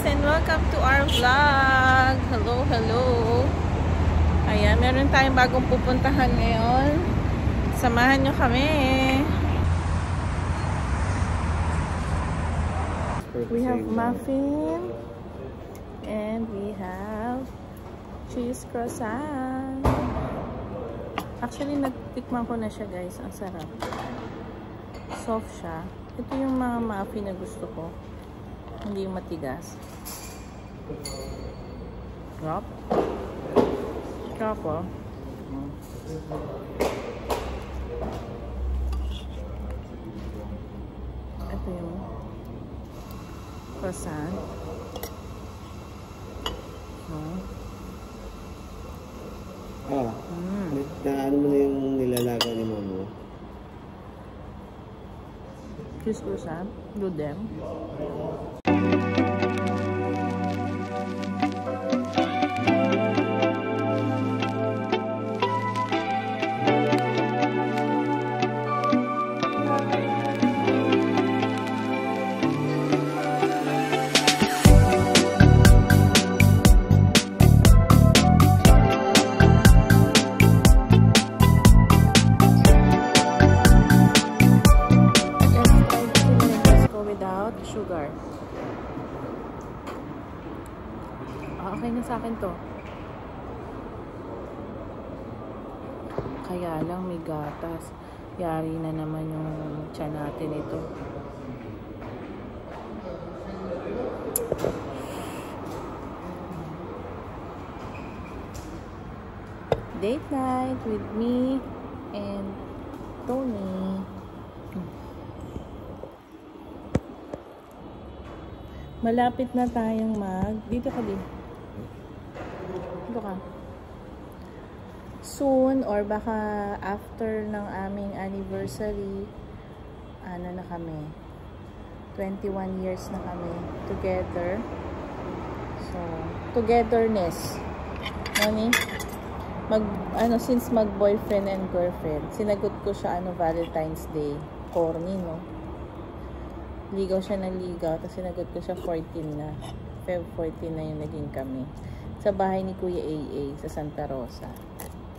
and welcome to our vlog. Hello, hello. Ayan, meron tayong bagong pupuntahan ngayon. Samahan nyo kami. We have muffin and we have cheese croissant. Actually, nagtikman ko na siya guys. Ang sarap. Soft siya. Ito yung mga muffin na gusto ko. Hindi yung matigas. Drop. Drop, oh. Ito yung croissant. Ano mo na yung nilalaga ni mama? Cheese croissant. Ludem. Sugar. Okay na sa akin to. Kaya lang may gatas. Yari na naman yung tiyan natin ito. Date night with me and Tony. Malapit na tayong dito ka din. Dito ka. Soon or baka after ng aming anniversary, ano na kami, 21 years na kami together. So, togetherness. Mami, since mag-boyfriend and girlfriend, sinagot ko siya Valentine's Day. Corny, no? Ligaw siya ng ligaw, tapos sinagot ko siya 14 na. Feb 14 na yung naging kami. Sa bahay ni Kuya AA sa Santa Rosa.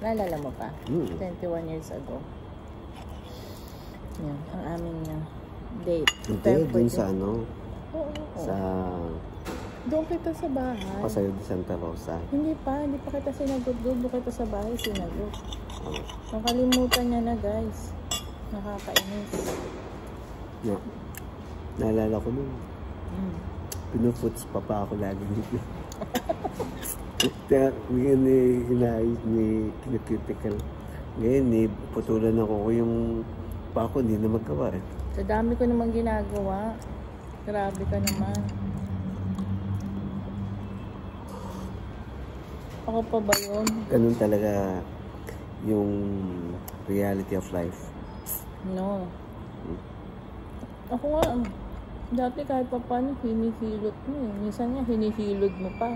Naalala mo pa? 21 years ago. Yan, ang aming date. Date din sa ano? Oo. Sa... Doon kita sa bahay. Pasayo di Santa Rosa. Hindi pa kita sinagot doon. Doon kita sa bahay sinagot. Nakalimutan niya na guys. Nakakainis. Yeah. Naalala ko nun. Pinufoots pa ako lagi nito. Kaya ngayon inayos ni kinakritikal. Ngayon putulan ako ko yung pa ako, hindi na magkawa eh. Sa dami ko naman ginagawa. Grabe ka naman. Ako pa ba yun? Ganun talaga yung reality of life. No. Ako nga, dati kahit pa paano hinihilot mo eh. Minsan nga hinihilod mo pa.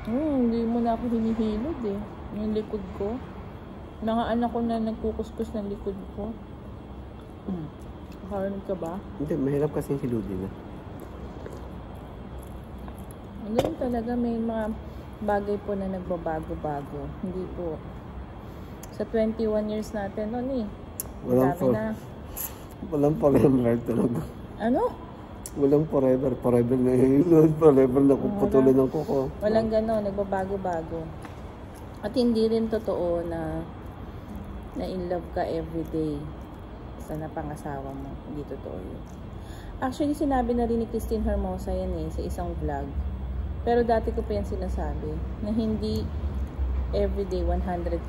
Hindi mo na ako hinihilod eh. Yung likod ko. Mga anak ko na nagkukuskus ng likod ko. Nakarinig ka ba? Hindi, mahirap kasi hiludin na. Ganun talaga, may mga bagay po na nagbabago-bago. Hindi po. Sa 21 years natin, Walang forever talaga. Ano? Walang forever. Forever na yun. Forever na puputulan ng kuko. Walang gano'n. Nagbabago-bago. At hindi rin totoo na in love ka everyday sa napangasawa mo. Hindi totoo yun. Actually, sinabi na rin ni Christine Hermosa yan sa isang vlog. Pero dati ko pa yan sinasabi na hindi everyday 100%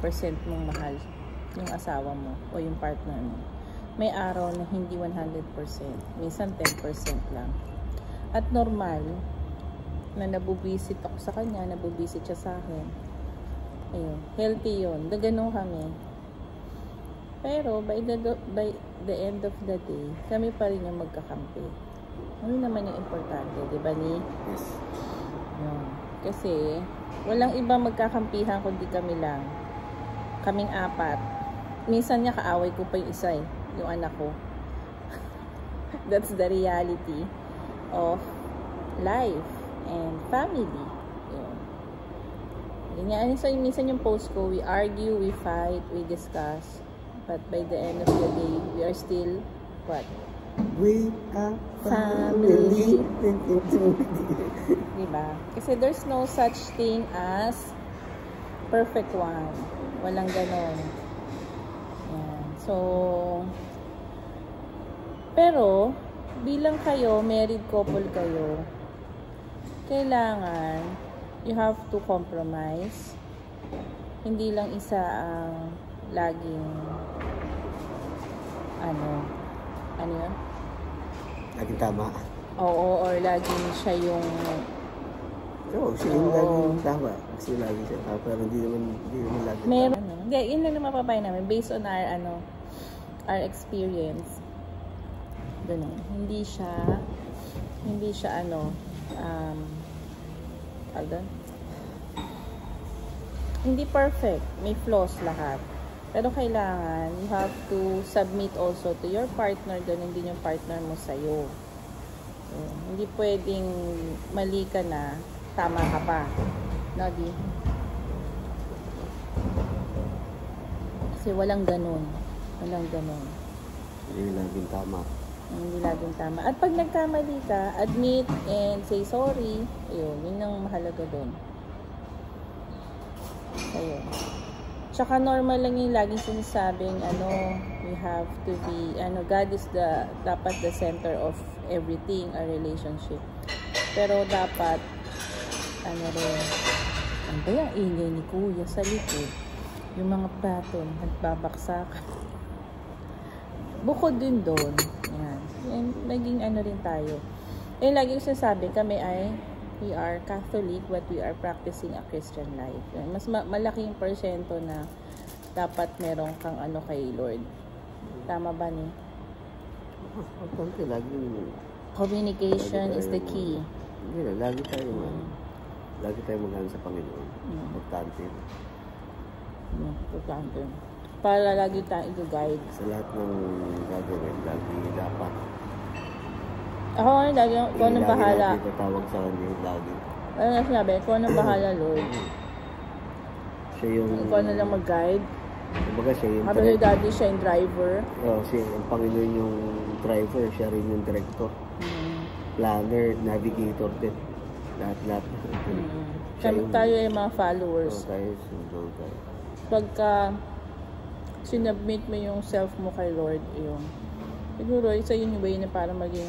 mong mahal yung asawa mo o yung partner mo. May araw na hindi 100%. Minsan 10% lang. At normal na nabubisit ako sa kanya, nabubisit siya sa akin. Ayun. Healthy yun. Ganun kami. Pero by the end of the day, kami pa rin yung magkakampi. Ano naman yung importante, di ba ni? Yes. Yun. Kasi walang ibang magkakampihan kundi kami lang. Kaming apat. Minsan niya kaaway ko pa yung isa yung anak ko. That's the reality of life. and family. Yun. Ganyan. So, minsan yung post ko, we argue, we fight, we discuss. But by the end of the day, we are still, what? We are family. Diba? Kasi there's no such thing as perfect one. Walang ganon. Yan. So, pero, bilang kayo, married couple kayo, kailangan, you have to compromise. Hindi lang isa ang laging, ano yun? Laging tama. Oo, or laging siya yung... Oo, siya yung laging tama. Kasi lagi siya tama, pero hindi naman laging meron, tama. Hindi, yun lang naman papay namin. Based on our experience. Ganun. Hindi siya, hindi perfect. May flaws lahat. Pero kailangan, you have to submit also to your partner, ganun din yung partner mo sa'yo. So, hindi pwedeng mali ka na, tama ka pa. No, di? Kasi walang ganun. Walang ganun. Hindi laging tama. Hindi laging tama. At pag nagkamali ka, admit and say sorry. Yun ang mahalaga doon. Ayun. Tsaka normal lang yung laging sinasabing, we have to be, God is dapat the center of everything, a relationship. Pero dapat, ano ba yung ingay ni Kuya sa likod? Yung mga plato, nagbabaksak. Bukod din doon, yan. Naging rin tayo. Lagi yung sinasabi, kami we are Catholic, but we are practicing a Christian life. Mas malaking porsyento na dapat meron kang kay Lord. Tama ba ni? Communication is the key. Lagi tayo magana sa Panginoon. Importante. Importante. Para lagi tayo i-guide. Sa lahat ng gagawin, lagi dapat. Ako lagi, kung anong bahala. Lagi tatawag sa kanya, lagi. Ano nga sinabi? Kung anong bahala, Lord. Siya yung... Kung ano lang mag-guide. Kumbaga siya yung... Kapag daddy, siya yung driver. Siya yung Panginoon yung driver, siya rin yung director. Planner, navigator din. Lahat. Tayo ay mga followers. Tayo. Pagka sinubmit mo yung self mo kay Lord, siguro isa yun yung way na para maging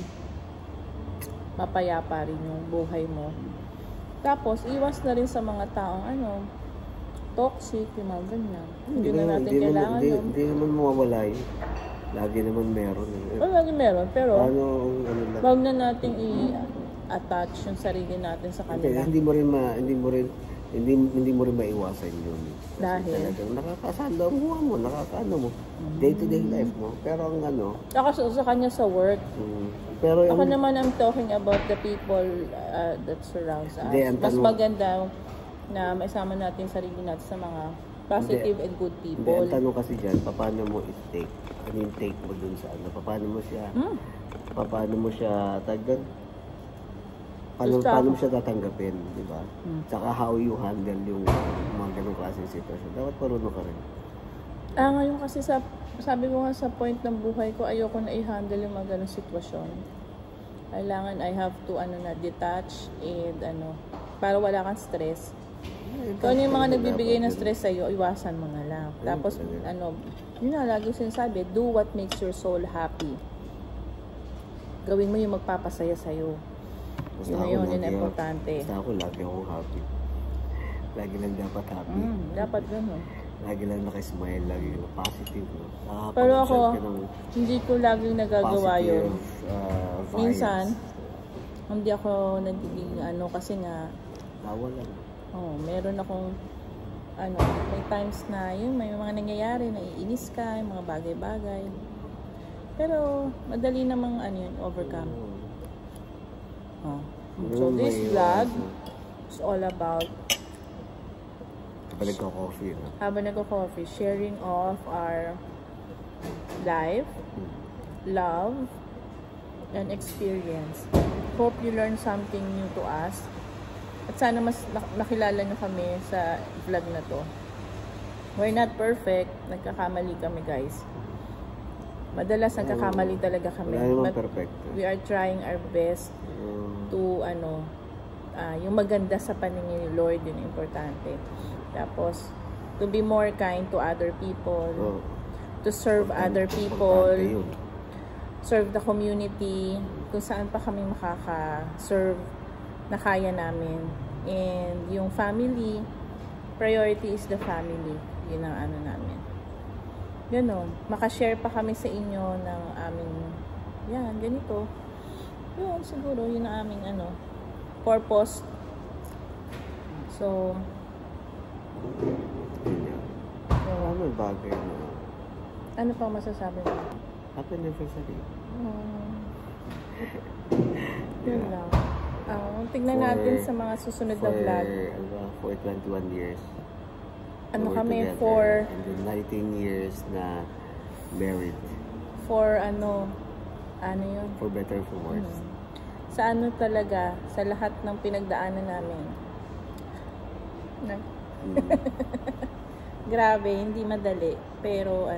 mapayapa rin yung buhay mo. Tapos, iwas na rin sa mga taong toxic, yung mga ganyan. Hindi na natin kailangan. Hindi naman mawawala yun. Lagi naman meron. Lagi meron, pero wag na natin i-attach yung sarili natin sa kanila. Hindi mo rin maiwasan yun. Dahil? Talagang nakakasanda mo, nakakaano mo. Day-to-day life mo. Pero ang sa kanya sa work. Pero ako naman I'm talking about the people that surrounds us. Mas maganda na maisama natin sarili natin sa mga positive and good people. Ang tanong kasi dyan, paano mo i-take? Ano yung take mo dun sa Paano mo siya paano mo siya tatanggapin, di ba? Tsaka how you handle yung mga ganong klaseng sitwasyon. Dapat marunong ka rin. Ngayon kasi sabi ko nga sa point ng buhay ko, ayoko na i-handle yung mga ganong sitwasyon. Kailangan I have to detach and para wala kang stress. Kung yung mga nagbibigay ng stress sa'yo, iwasan mo na lang. Tapos, yun na, lagi sinasabi, do what makes your soul happy. Gawin mo yung magpapasaya sa'yo. Yun ang importante. Basta ako, lagi akong happy. Lagi lang dapat happy. Dapat gano'n. Lagi lang nakismile, lagi lang positive. Pero ako, hindi ko laging nagagawa yun. Minsan, hindi ako nagiging kasi nga, bawal lang. Meron akong may times na yun, may mga nangyayari, naiinis ka, yung mga bagay-bagay. Pero, madali namang overcome. So, this vlog is all about habang nagko-coffee, sharing of our life, love, and experience. Hope you learn something new to us. At sana mas nakilala nyo kami sa vlog na to. We're not perfect. Nagkakamali kami, guys. Madalas nagkakamali talaga kami. But perfect. We are trying our best to, yung maganda sa paningin ni Lord, yun importante. Tapos, to be more kind to other people. To serve other people. Serve the community. Kung saan pa kami makaka-serve na kaya namin. And yung family, priority is the family. Yun ang ano namin. Ganon. Makashare pa kami sa inyo ng aming, yan, ganito. Yun, siguro, yun ang aming, purpose. So, may bagay na. Ano pa masasabi mo? Happy anniversary. Yun lang. Tignan natin sa mga susunod na vlog. For 21 years. Ano kami for... And then 19 years na married. For ano yun? For better, for worse. Sa ano talaga, sa lahat ng pinagdaanan namin. Grabe, hindi madali. Pero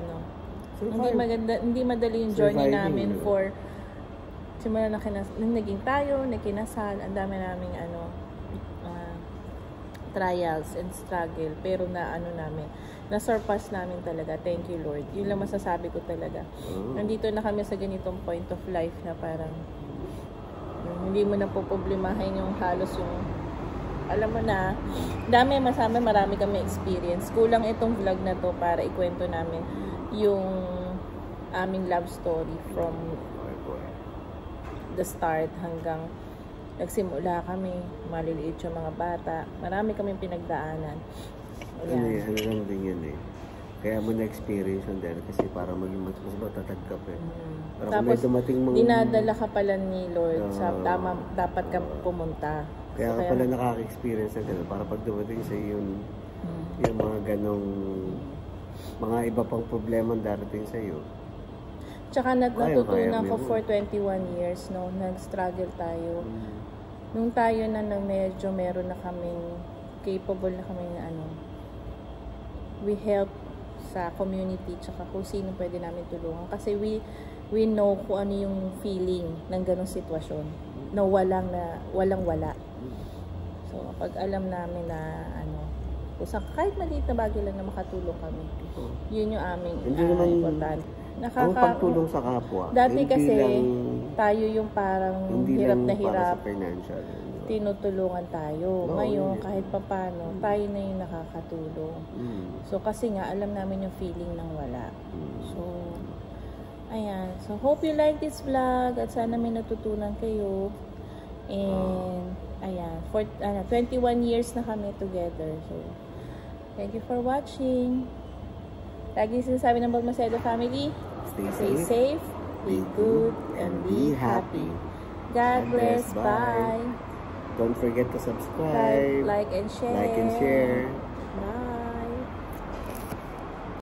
hindi madali yung journey namin for... Simula nung naging tayo, nagkinasal, ang dami naming trials and struggle, pero na-surpass namin talaga. Thank you, Lord. Yun lang masasabi ko talaga. Nandito na kami sa ganitong point of life na parang hindi mo na poproblemahin yung halos yung alam mo na, marami kami experience. Kulang itong vlog na to para ikwento namin yung aming love story from the start hanggang nagsimula kami, maliliit yung mga bata. Marami kaming pinagdaanan. Ano lang din yun eh. Kaya mo na-experience yun dahil kasi para maging mas matatag ka pa. Tapos, dinadala ka pala ni Lord sa dapat kang pumunta. Kaya ka pala nakaka-experience na gano'n. Para pag dumating sa yung mga ganong, mga iba pang problema darating sa iyo. Tsaka natutunan ko for 21 years, no? Nag-struggle tayo. Nung tayo na medyo meron na kaming capable na kaming we help sa community tsaka kung sino pwede namin tulungan. Kasi we know kung ano yung feeling ng ganong sitwasyon. Na walang-wala. So, pag alam namin na kahit maliit na bagay lang na makatulong kami, yun yung aming importante. Ang pagtulong sa kapwa. Dati kasi, tayo yung parang hirap na hirap. Tinutulungan tayo. Ngayon, kahit papano, tayo na yung nakakatulong. So, kasi nga, alam namin yung feeling ng wala. So, ayan. So, hope you like this vlog at sana may natutunan kayo. And, ayan. For 21 years na kami together. So, thank you for watching. Lagi sinasabi ng Balmaceda family, stay safe, be good, and be happy. God bless. Bye. Don't forget to subscribe, like and share.